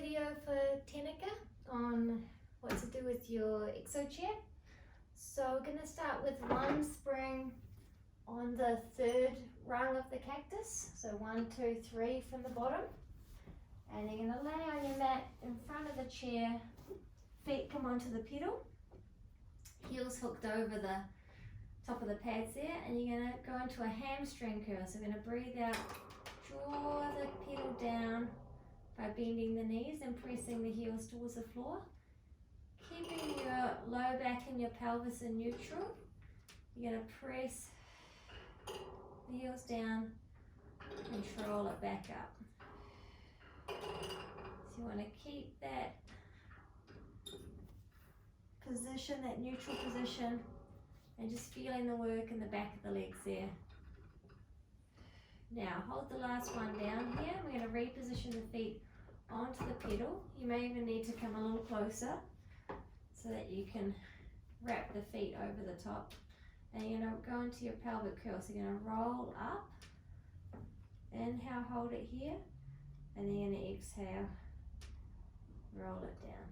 video for Tenica on what to do with your exo chair. So we're going to start with one spring on the third rung of the cactus. So 1, 2, 3 from the bottom. And you're going to lay on your mat in front of the chair. Feet come onto the pedal. Heels hooked over the top of the pads there. And you're going to go into a hamstring curl. So we're going to breathe out, draw the pedal down by bending the knees and pressing the heels towards the floor. Keeping your low back and your pelvis in neutral. You're going to press the heels down, control it back up. So you want to keep that position, that neutral position, and just feeling the work in the back of the legs there. Now hold the last one down here. We're going to reposition the feet onto the pedal. You may even need to come a little closer so that you can wrap the feet over the top. And you're going to go into your pelvic curl. So you're going to roll up, inhale, hold it here, and then you're going to exhale, roll it down.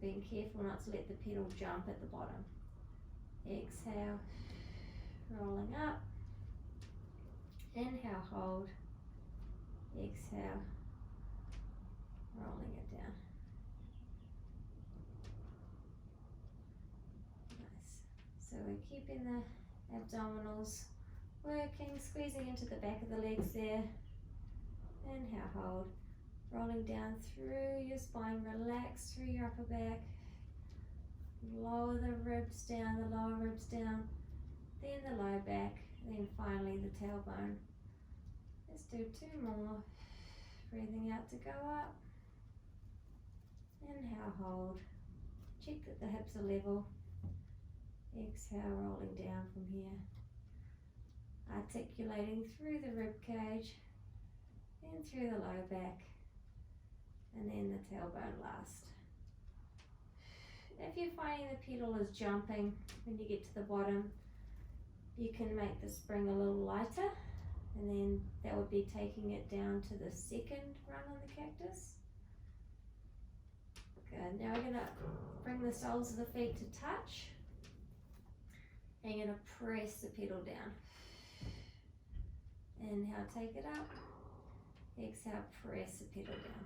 Being careful not to let the pedal jump at the bottom. Exhale, rolling up, inhale, hold, exhale, rolling it down. Nice. So we're keeping the abdominals working, squeezing into the back of the legs there. Inhale, hold, rolling down through your spine, relax through your upper back. Lower the ribs down, the lower ribs down, then the low back, and then finally the tailbone. Let's do 2 more. Breathing out to go up. Inhale, hold. Check that the hips are level. Exhale, rolling down from here. Articulating through the rib cage, then through the low back, and then the tailbone last. If you're finding the pedal is jumping when you get to the bottom, you can make the spring a little lighter, and then that would be taking it down to the second rung on the cactus. Good. Now we're going to bring the soles of the feet to touch, and you're going to press the pedal down. Inhale, take it up. Exhale, press the pedal down.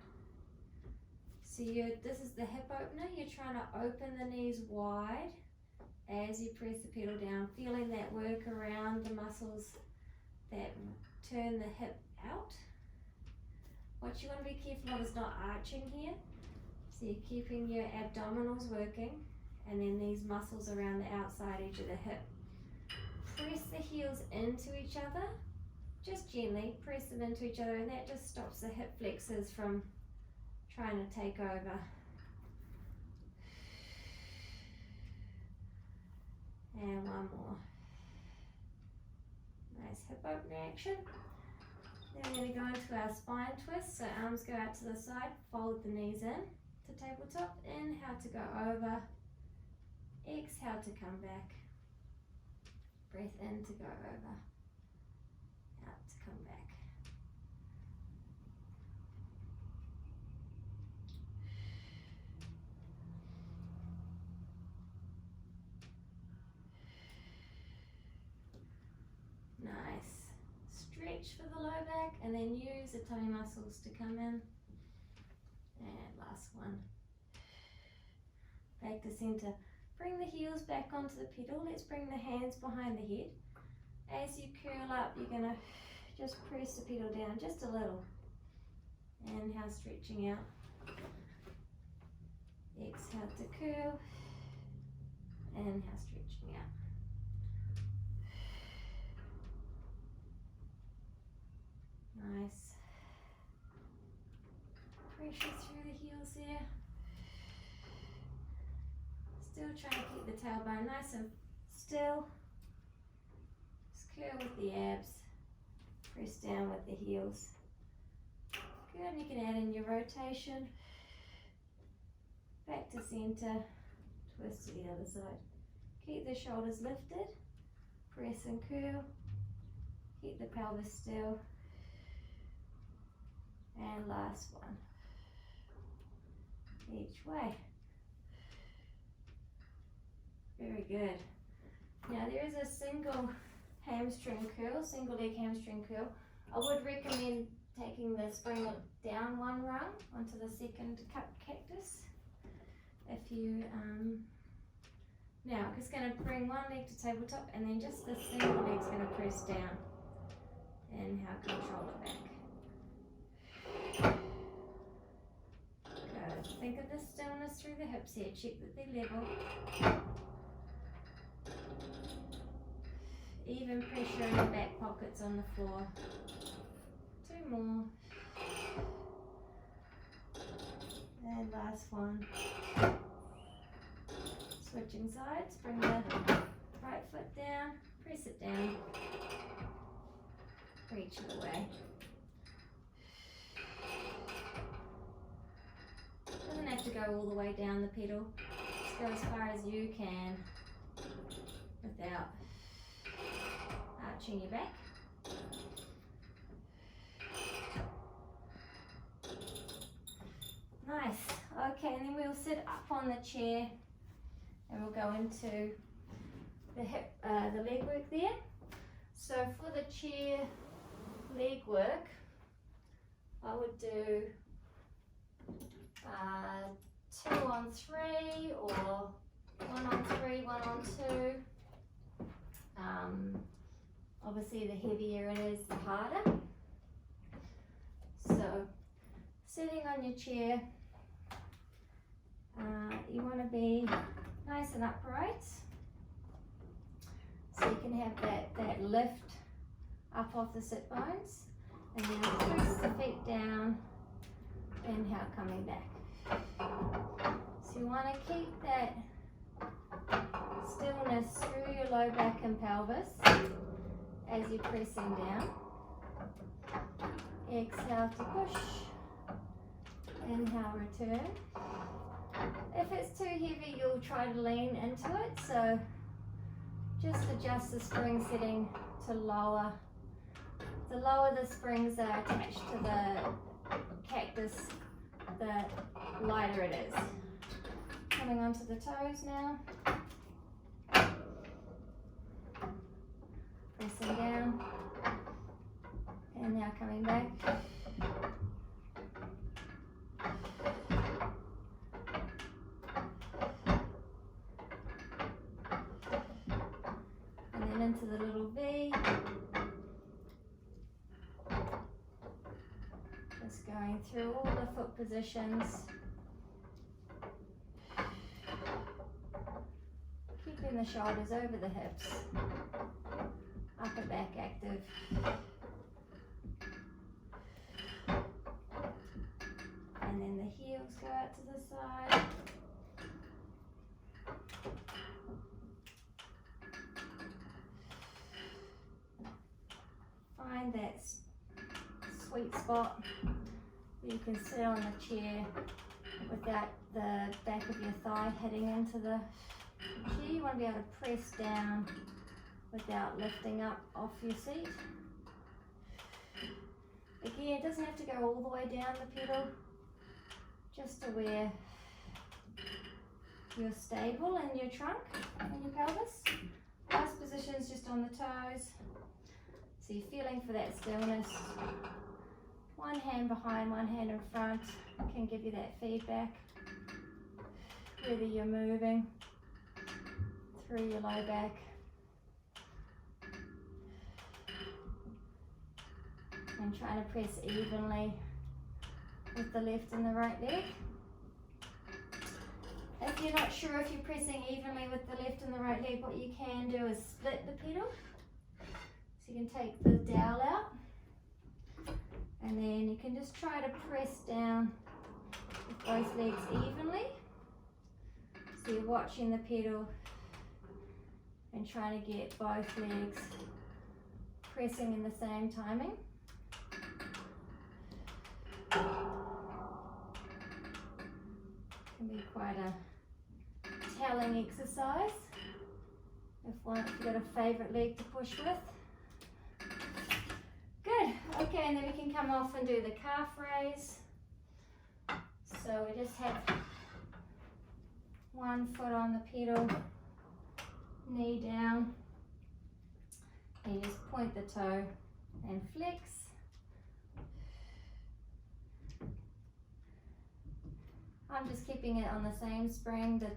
So this is the hip opener. You're trying to open the knees wide as you press the pedal down, feeling that work around the muscles that turn the hip out. What you want to be careful of is not arching here. So you're keeping your abdominals working, and then these muscles around the outside edge of the hip. Press the heels into each other. Just gently press them into each other, and that just stops the hip flexors from trying to take over. And one more. Nice hip opener action. Then we're going to go into our spine twist. So arms go out to the side, fold the knees in to tabletop. Inhale to go over. Exhale to come back. Breath in to go over. Out to come back. Nice. Stretch for the low back, and then use the tummy muscles to come in. And last one. Back to center. Bring the heels back onto the pedal. Let's bring the hands behind the head. As you curl up, you're going to just press the pedal down just a little. Inhale, stretching out. Exhale to curl. Inhale, stretching out. Nice. Pressure through the heels there. Still trying to keep the tailbone nice and still. Just curl with the abs. Press down with the heels. Good, and you can add in your rotation. Back to center. Twist to the other side. Keep the shoulders lifted. Press and curl. Keep the pelvis still. And last one. Each way. Very good. Now there is a single hamstring curl, single leg hamstring curl. I would recommend taking the spring down one rung onto the second cup cactus. If you, now it's going to bring one leg to tabletop and then just the single leg's going to press down. Inhale, control it back. Good. Think of the stillness through the hips here. Check that they're level. Even pressure in the back pockets on the floor. 2 more. And last one. Switching sides. Bring the right foot down. Press it down. Reach it away. Doesn't have to go all the way down the pedal. Just go as far as you can without arching your back. Nice. Okay, and then we'll sit up on the chair and we'll go into the leg work there. So for the chair leg work, I would do 2 on 3 or 1 on 3, 1 on 2. Obviously the heavier it is, the harder. So sitting on your chair, you want to be nice and upright. So you can have that lift up off the sit bones. And then press the feet down, inhale, coming back. So you want to keep that stillness through your low back and pelvis as you're pressing down. Exhale to push. Inhale, return. If it's too heavy, you'll try to lean into it. So just adjust the spring setting to lower. The lower the springs are attached to the cactus, the lighter it is. Coming onto the toes now. Pressing down. And now coming back. And then into the little V. Just going through all the foot positions. Keeping the shoulders over the hips. Upper back active. And then the heels go out to the side. Find that sweet spot where you can sit on the chair without the back of your thigh hitting into the chair. You want to be able to press down without lifting up off your seat. Again, it doesn't have to go all the way down the pedal, just to where you're stable in your trunk and your pelvis. Last position is just on the toes. So you're feeling for that stillness. One hand behind, one hand in front can give you that feedback. Whether you're moving through your low back. And trying to press evenly with the left and the right leg. If you're not sure if you're pressing evenly with the left and the right leg, what you can do is split the pedal. So you can take the dowel out and then you can just try to press down with both legs evenly. So you're watching the pedal and trying to get both legs pressing in the same timing. Can be quite a telling exercise if you've got a favourite leg to push with. Good. Okay, and then we can come off and do the calf raise. So we just have one foot on the pedal, knee down, and you just point the toe and flex. I'm just keeping it on the same spring, the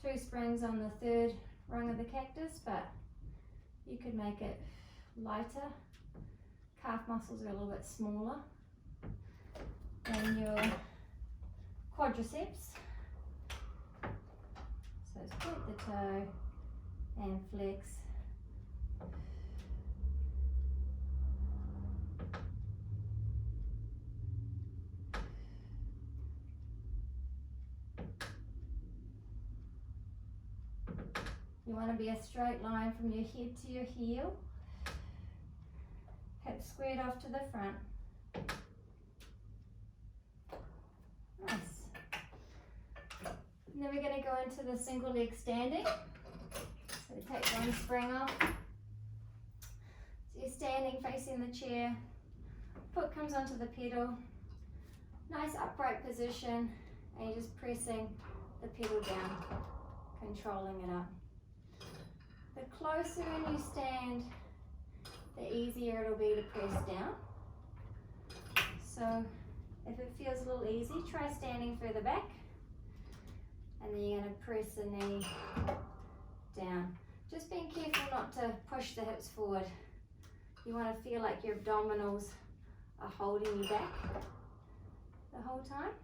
two springs on the third rung of the cactus, but you could make it lighter. Calf muscles are a little bit smaller. And your quadriceps. So just point the toe and flex. You want to be a straight line from your head to your heel. Hips squared off to the front. Nice. And then we're going to go into the single leg standing. So we take one spring off. So you're standing facing the chair. Foot comes onto the pedal. Nice upright position. And you're just pressing the pedal down, controlling it up. The closer in you stand, the easier it'll be to press down. So if it feels a little easy, try standing further back. And then you're going to press the knee down. Just being careful not to push the hips forward. You want to feel like your abdominals are holding you back the whole time.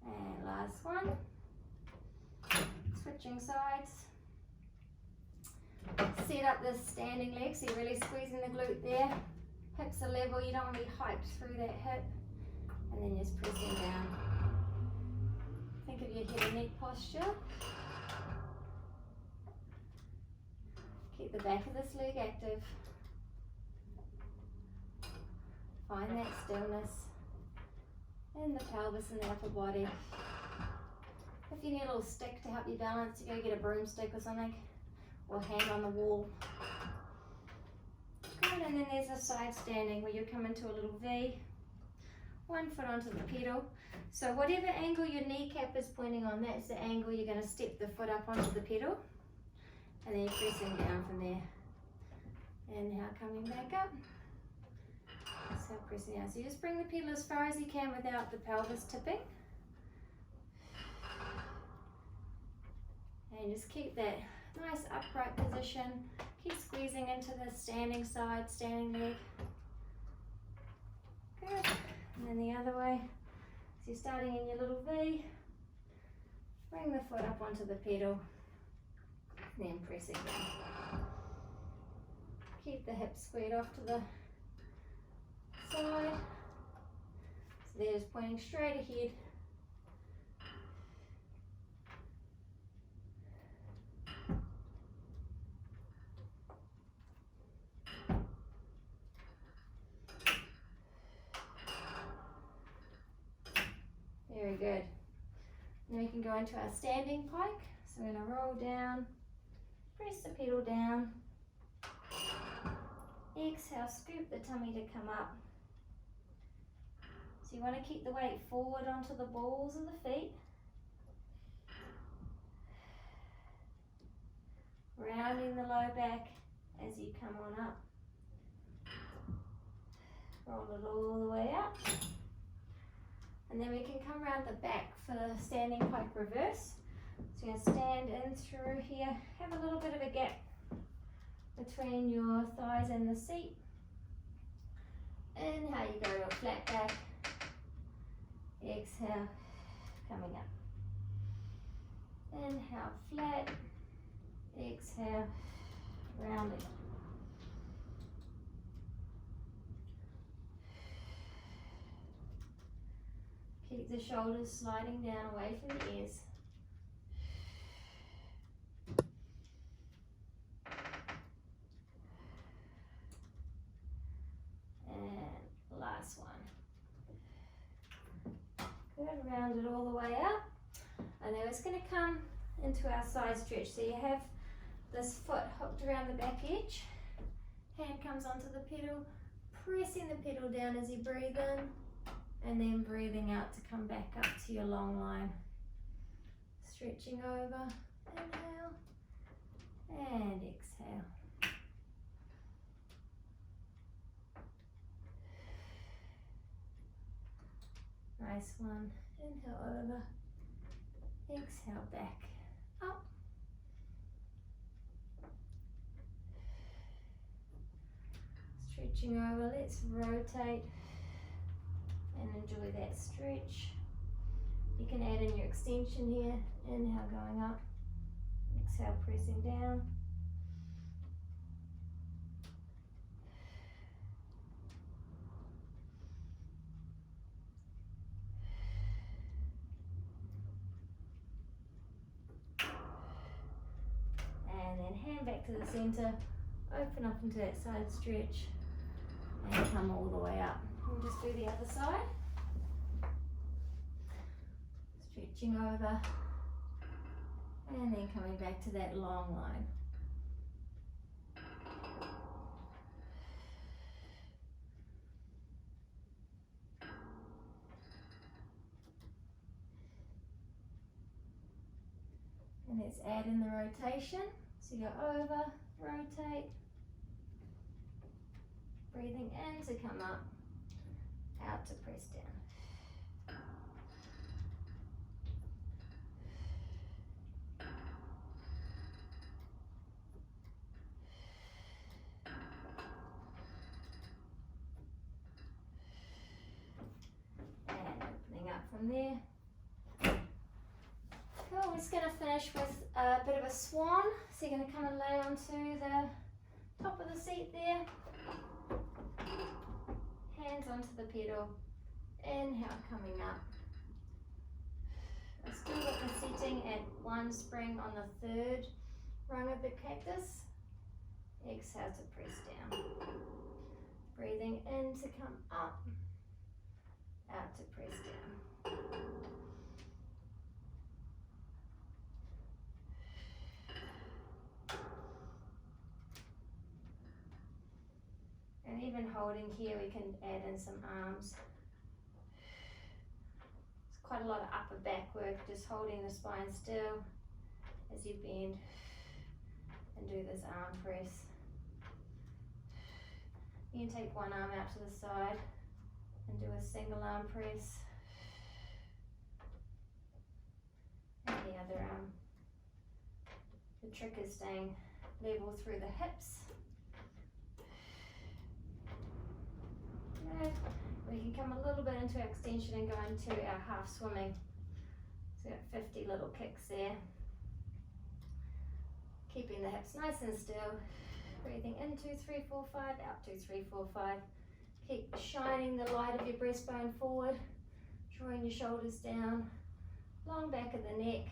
And last one. Switching sides. Set up this standing leg, so you're really squeezing the glute there. Hips are level, you don't want to be hiked through that hip. And then just pressing down. Think of your head and neck posture. Keep the back of this leg active. Find that stillness in the pelvis and the upper body. If you need a little stick to help you balance, you go get a broomstick or something, or hand on the wall. Good, and then there's a side standing where you come into a little V, one foot onto the pedal. So whatever angle your kneecap is pointing on, that's the angle you're going to step the foot up onto the pedal, and then you're pressing down from there. Inhale, coming back up. Exhale, pressing down. So you just bring the pedal as far as you can without the pelvis tipping. And just keep that nice upright position. Keep squeezing into the standing side, standing leg. Good. And then the other way. So you're starting in your little V. Bring the foot up onto the pedal. And then pressing down. Keep the hips squared off to the side. So they're just pointing straight ahead. Very good. Then we can go into our standing pike. So we're going to roll down, press the pedal down. Exhale, scoop the tummy to come up. So you want to keep the weight forward onto the balls of the feet. Rounding the low back as you come on up. Roll it all the way up. And then we can come around the back for the standing pike reverse. So you're going to stand in through here, have a little bit of a gap between your thighs and the seat. Inhale, you go to a flat back. Exhale, coming up. Inhale, flat. Exhale, rounding. Keep the shoulders sliding down away from the ears. And last one. Good, round it all the way up. And then it's going to come into our side stretch. So you have this foot hooked around the back edge, hand comes onto the pedal, pressing the pedal down as you breathe in, and then breathing out to come back up to your long line. Stretching over, inhale, and exhale. Nice one. Inhale over, exhale back up. Stretching over, let's rotate and enjoy that stretch. You can add in your extension here. Inhale going up, exhale pressing down. And then hand back to the center, open up into that side stretch and come all the way up. We'll just do the other side. Stretching over and then coming back to that long line. And let's add in the rotation. So you go over, rotate, breathing in to come up, out to press down. And opening up from there. Cool, we're just going to finish with a bit of a swan. So you're going to come and lay onto the top of the seat there. Hands onto the pedal. Inhale, coming up. I've still got the setting at 1 spring on the 3rd rung of the cactus. Exhale to press down. Breathing in to come up. Out to press down. And even holding here, we can add in some arms. It's quite a lot of upper back work, just holding the spine still as you bend and do this arm press. You can take one arm out to the side and do a single arm press. And the other arm. The trick is staying level through the hips. Okay. We can come a little bit into our extension and go into our half swimming. So we've got 50 little kicks there. Keeping the hips nice and still. Breathing in 2, 3, 4, 5, out 2, 3, 4, 5. Keep shining the light of your breastbone forward, drawing your shoulders down, long back of the neck,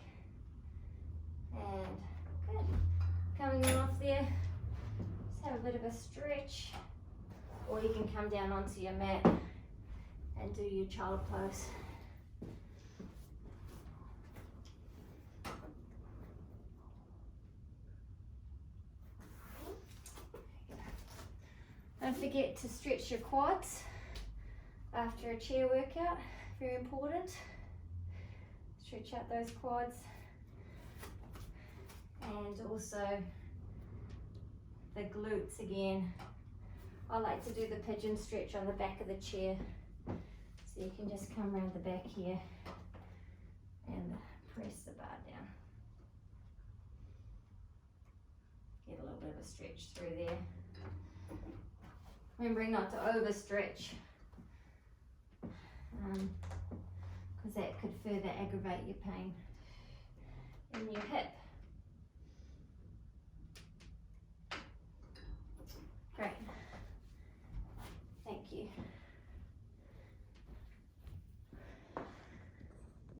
and good. Coming off there, just have a bit of a stretch, or you can come down onto your mat and do your child pose. Don't forget to stretch your quads after a chair workout, very important. Stretch out those quads. And also the glutes again. I like to do the pigeon stretch on the back of the chair. So you can just come around the back here and press the bar down. Get a little bit of a stretch through there. Remembering not to overstretch, because that could further aggravate your pain in your hip.